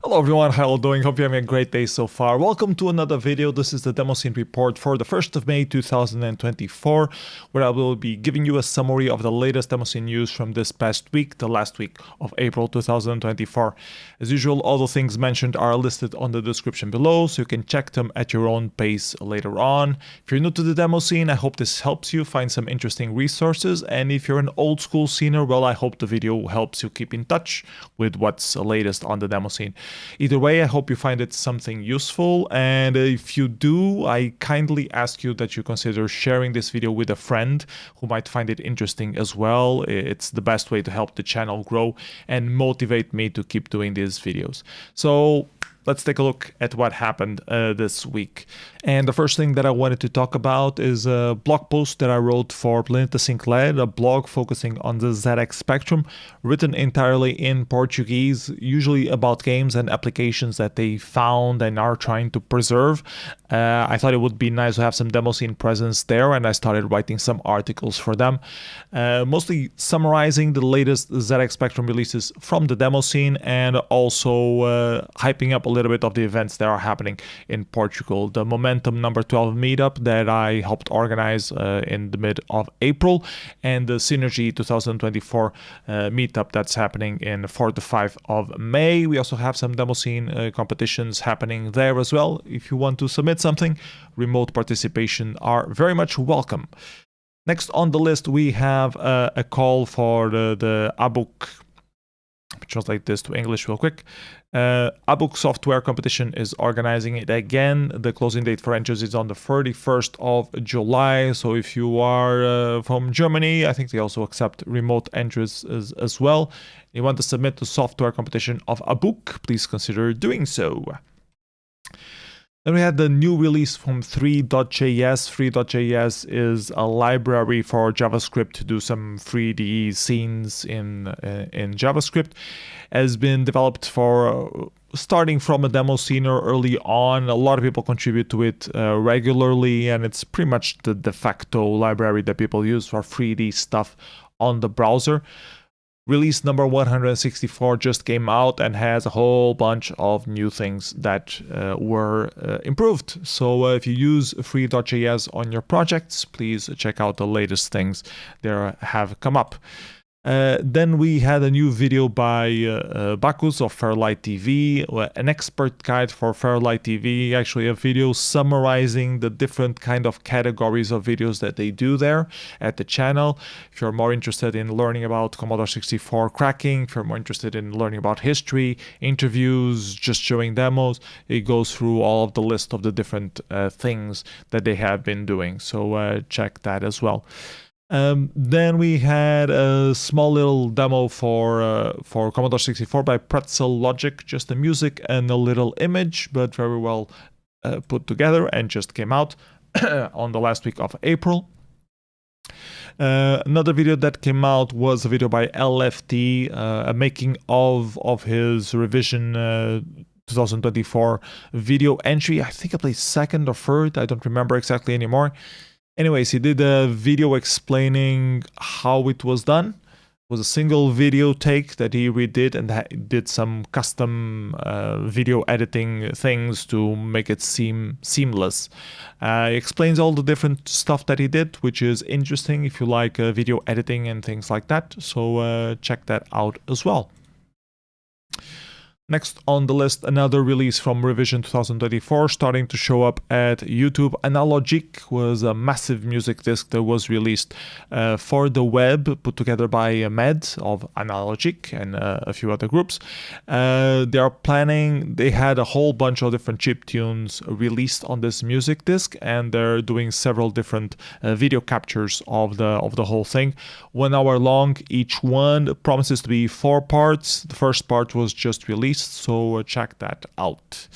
Hello everyone, how are you doing? Hope you're having a great day so far. Welcome to another video. This is the Demoscene Report for the 1st of May 2024, where I will be giving you a summary of the latest Demoscene news from this past week, the last week of April 2024. As usual, all the things mentioned are listed on the description below, so you can check them at your own pace later on. If you're new to the Demoscene, I hope this helps you find some interesting resources, and if you're an old school scener, well, I hope the video helps you keep in touch with what's latest on the Demoscene. Either way, I hope you find it something useful, and if you do, I kindly ask you that you consider sharing this video with a friend who might find it interesting as well. It's the best way to help the channel grow and motivate me to keep doing these videos. So let's take a look at what happened this week. And the first thing that I wanted to talk about is a blog post that I wrote for Planeta LED, a blog focusing on the ZX Spectrum, written entirely in Portuguese, usually about games and applications that they found and are trying to preserve. I thought it would be nice to have some Demoscene presence there, and I started writing some articles for them, mostly summarizing the latest ZX Spectrum releases from the Demoscene and also hyping up a little bit of the events that are happening in Portugal. The Momentum number 12 meetup that I helped organize in the mid of April, and the Synergy 2024 meetup that's happening in 4 to 5 of May. We also have some Demoscene competitions happening there as well. If you want to submit something, remote participation are very much welcome. Next on the list, we have a call for the ABBUC. Translate this to English real quick. ABBUC software competition is organizing it again. The closing date for entries is on the 31st of July. So if you are from Germany, I think they also accept remote entries as well. You want to submit the software competition of ABBUC, please consider doing so. Then we had the new release from three.js. Three.js is a library for JavaScript to do some 3D scenes in JavaScript. Has been developed for starting from a Demoscene early on. A lot of people contribute to it regularly, and it's pretty much the de facto library that people use for 3D stuff on the browser. Release number 164 just came out and has a whole bunch of new things that were improved. So if you use three.js on your projects, please check out the latest things that have come up. Then we had a new video by ABBUC of FLT-TV, an expert guide for FLT-TV, actually a video summarizing the different kind of categories of videos that they do there at the channel. If you're more interested in learning about Commodore 64 cracking, if you're more interested in learning about history, interviews, just showing demos, it goes through all of the list of the different things that they have been doing. So check that as well. Then we had a small little demo for Commodore 64 by Pretzel Logic, just the music and a little image, but very well put together, and just came out on the last week of April. Another video that came out was a video by LFT, a making of his revision 2024 video entry. I think I played second or third, I don't remember exactly anymore. Anyways, he did a video explaining how it was done. It was a single video take that he redid and did some custom video editing things to make it seem seamless. He explains all the different stuff that he did, which is interesting if you like video editing and things like that. So check that out as well. Next on the list, another release from Revision 2024 starting to show up at YouTube. Analogik was a massive music disc that was released for the web, put together by Med of Analogik and a few other groups. They had a whole bunch of different chiptunes released on this music disc, and they're doing several different video captures of the whole thing. 1 hour long each one, promises to be 4 parts. The first part was just released, so check that out.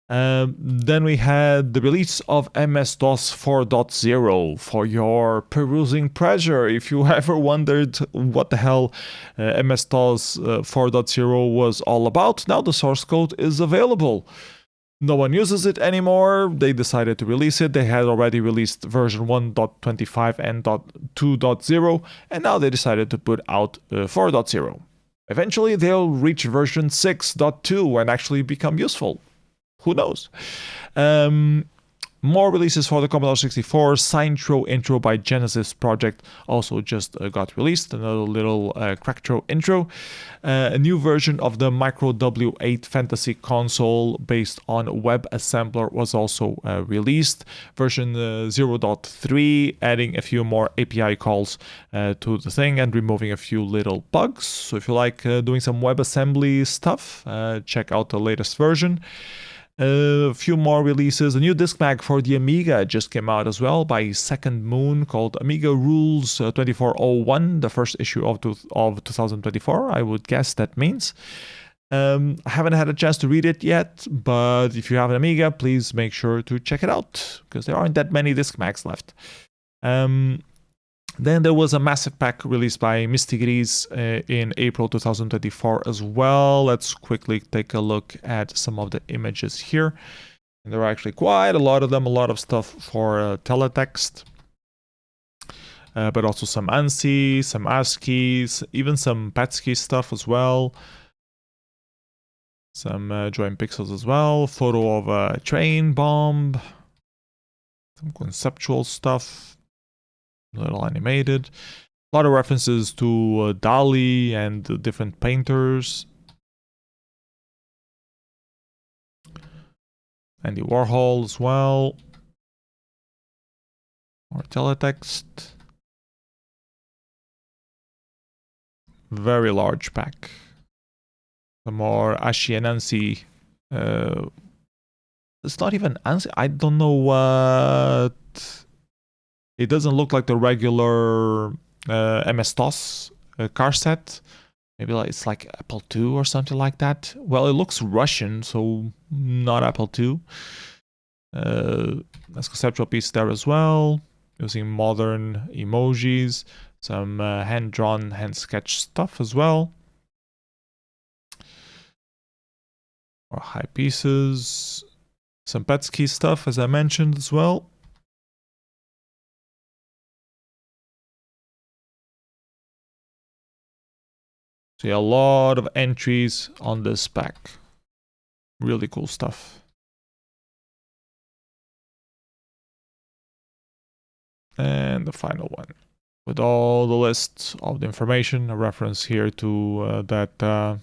Then we had the release of MS-DOS 4.0 for your perusing pleasure. If you ever wondered what the hell MS-DOS 4.0 was all about, now the source code is available. No one uses it anymore. They decided to release it. They had already released version 1.25 and 2.0, and now they decided to put out 4.0. Eventually, they'll reach version 6.2 and actually become useful. Who knows? More releases for the Commodore 64. Sinetro intro by Genesis Project also just got released. Another little Cracktro intro. A new version of the Micro W8 Fantasy console based on WebAssembler was also released. Version 0.3, adding a few more API calls to the thing and removing a few little bugs. So if you like doing some WebAssembly stuff, check out the latest version. A few more releases. A new disc mag for the Amiga just came out as well by Second Moon, called Amiga Rules 2401, the first issue of 2024, I would guess that means. I haven't had a chance to read it yet, but if you have an Amiga, please make sure to check it out, because there aren't that many disc mags left. Then there was a massive pack released by Misty Gris in April 2024 as well. Let's quickly take a look at some of the images here. And there are actually quite a lot of them, a lot of stuff for teletext. But also some ANSI, some ASCII, even some PETSCII stuff as well. Some joint pixels as well. Photo of a train bomb. Some conceptual stuff. A little animated. A lot of references to Dali and different painters. Andy Warhol as well. More teletext. Very large pack. The more ASCII and ANSI. It's not even ANSI. I don't know what. It doesn't look like the regular MS-DOS car set. Maybe it's like Apple II or something like that. Well, it looks Russian, so not Apple II. That's conceptual piece there as well. Using modern emojis. Some hand-drawn, hand-sketched stuff as well. More high pieces. Some PETSCII stuff, as I mentioned as well. So yeah, a lot of entries on this pack. Really cool stuff. And the final one. With all the lists of the information, a reference here to that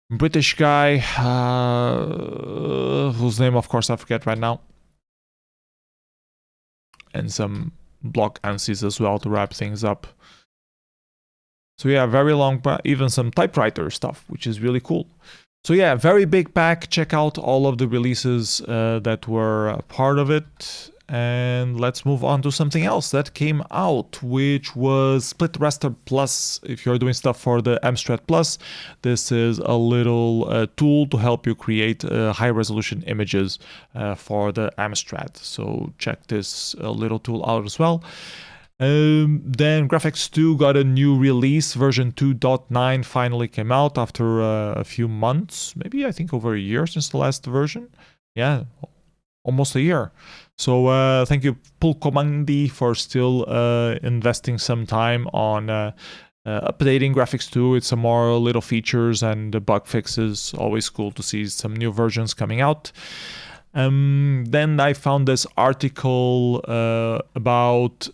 British guy, whose name of course I forget right now. And some block ANSIs as well to wrap things up. So yeah, very long, even some typewriter stuff, which is really cool. So yeah, very big pack. Check out all of the releases that were a part of it. And let's move on to something else that came out, which was splitRaster Plus. If you're doing stuff for the Amstrad Plus, this is a little tool to help you create high-resolution images for the Amstrad. So check this little tool out as well. Then Graphics 2 got a new release. Version 2.9 finally came out after a few months, maybe I think over a year since the last version. Yeah, almost a year. So thank you Pulkomandi for still investing some time on updating Graphics 2 with some more little features and bug fixes. Always cool to see some new versions coming out. Then I found this article about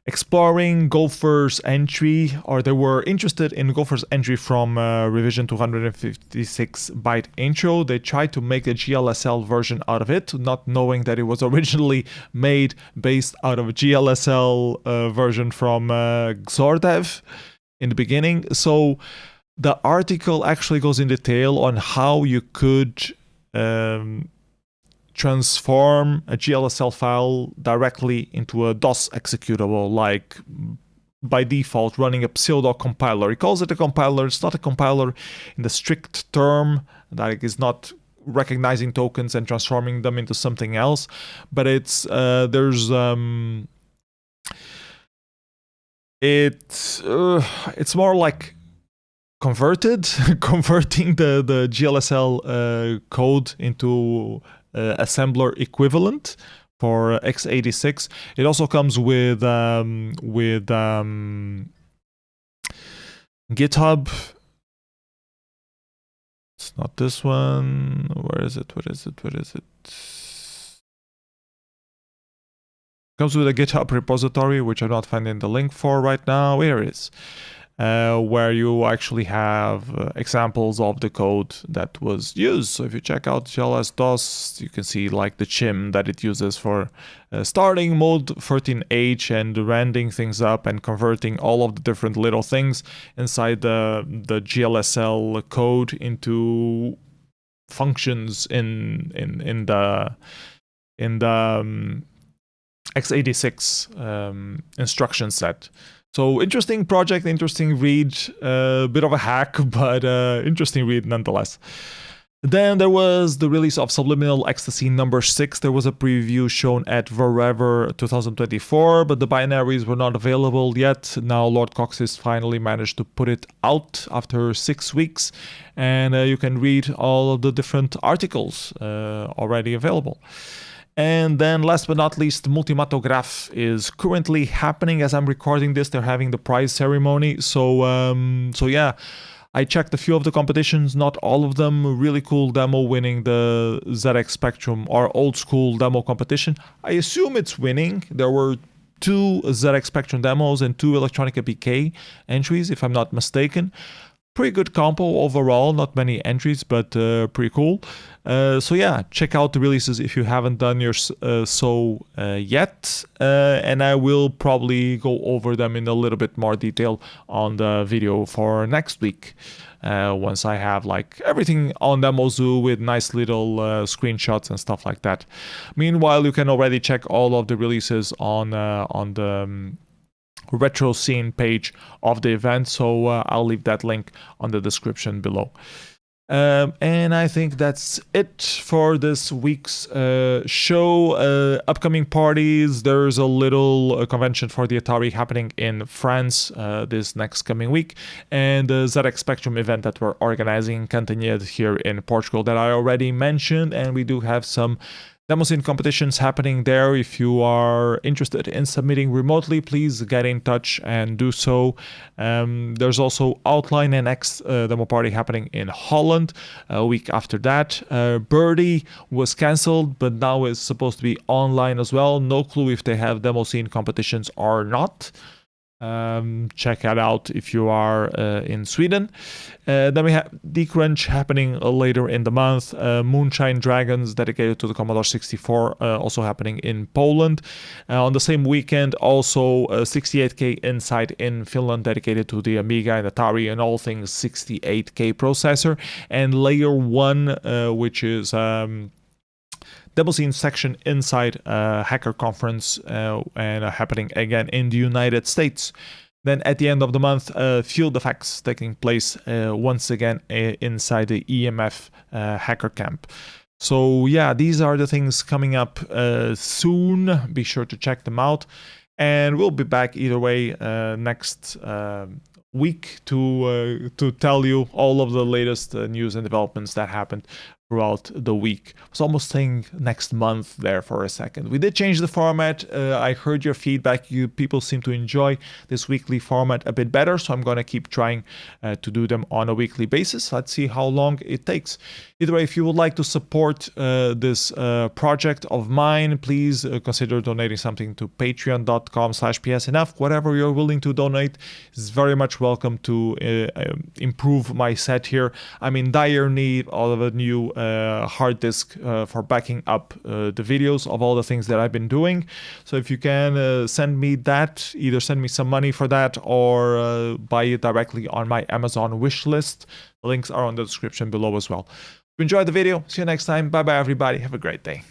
exploring Gopher's entry, or they were interested in Gopher's entry from revision 256-byte intro. They tried to make a GLSL version out of it, not knowing that it was originally made based out of a GLSL version from Xordev in the beginning. So the article actually goes in detail on how you could transform a GLSL file directly into a DOS executable, like by default running a pseudo compiler. He calls it a compiler. It's not a compiler in the strict term, that is not recognizing tokens and transforming them into something else, but it's it's more like converting the GLSL code into assembler equivalent for x86. It also comes with GitHub. It's not this one. Where is it? What is it? What is it? Comes with a GitHub repository, which I'm not finding the link for right now. Here it is. Where you actually have examples of the code that was used. So if you check out GLSL, you can see like the chim that it uses for starting mode 13H and rendering things up and converting all of the different little things inside the GLSL code into functions in the x86 instruction set. So interesting project, interesting read, bit of a hack, but interesting read nonetheless. Then there was the release of Subliminal Extacy number 6. There was a preview shown at Wherever 2024, but the binaries were not available yet. Now Lord Coxis finally managed to put it out after 6 weeks, and you can read all of the different articles already available. And then last but not least, Multimatograf is currently happening as I'm recording this. They're having the prize ceremony. So yeah, I checked a few of the competitions, not all of them. Really cool demo winning the ZX Spectrum or old school demo competition. I assume it's winning. There were 2 ZX Spectrum demos and 2 Electronica BK entries, if I'm not mistaken. Pretty good compo overall, not many entries, but pretty cool. So yeah, check out the releases if you haven't done your so yet, and I will probably go over them in a little bit more detail on the video for next week. Once I have like everything on Demozoo with nice little screenshots and stuff like that. Meanwhile, you can already check all of the releases on the retro scene page of the event, so I'll leave that link on the description below. And I think that's it for this week's show. Upcoming parties, there's a little convention for the Atari happening in France this next coming week, and the ZX Spectrum event that we're organizing continued here in Portugal that I already mentioned, and we do have some Demoscene competitions happening there. If you are interested in submitting remotely, please get in touch and do so. There's also Outline and X demo party happening in Holland a week after that. Birdie was cancelled, but now is supposed to be online as well. No clue if they have Demoscene competitions or not. Check it out if you are in Sweden. Then we have D-Crunch happening later in the month. Moonshine Dragons dedicated to the Commodore 64 also happening in Poland. On the same weekend, also 68K Inside in Finland dedicated to the Amiga and Atari and all things 68K processor. And Layer 1, which is Demoscene section inside Hacker Conference and happening again in the United States. Then at the end of the month, Field Effects taking place once again inside the EMF Hacker Camp. So yeah, these are the things coming up soon. Be sure to check them out. And we'll be back either way next week to tell you all of the latest news and developments that happened throughout the week. I was almost saying next month there for a second. We did change the format. I heard your feedback. You people seem to enjoy this weekly format a bit better, so I'm going to keep trying to do them on a weekly basis. Let's see how long it takes. Either way, if you would like to support this project of mine, please consider donating something to patreon.com/psnf. Whatever you're willing to donate is very much welcome to improve my set here. I'm in dire need of a new hard disk for backing up the videos of all the things that I've been doing. So if you can send me that, either send me some money for that or buy it directly on my Amazon wish list. The links are on the description below as well. If you enjoyed the video, see you next time. Bye bye everybody. Have a great day.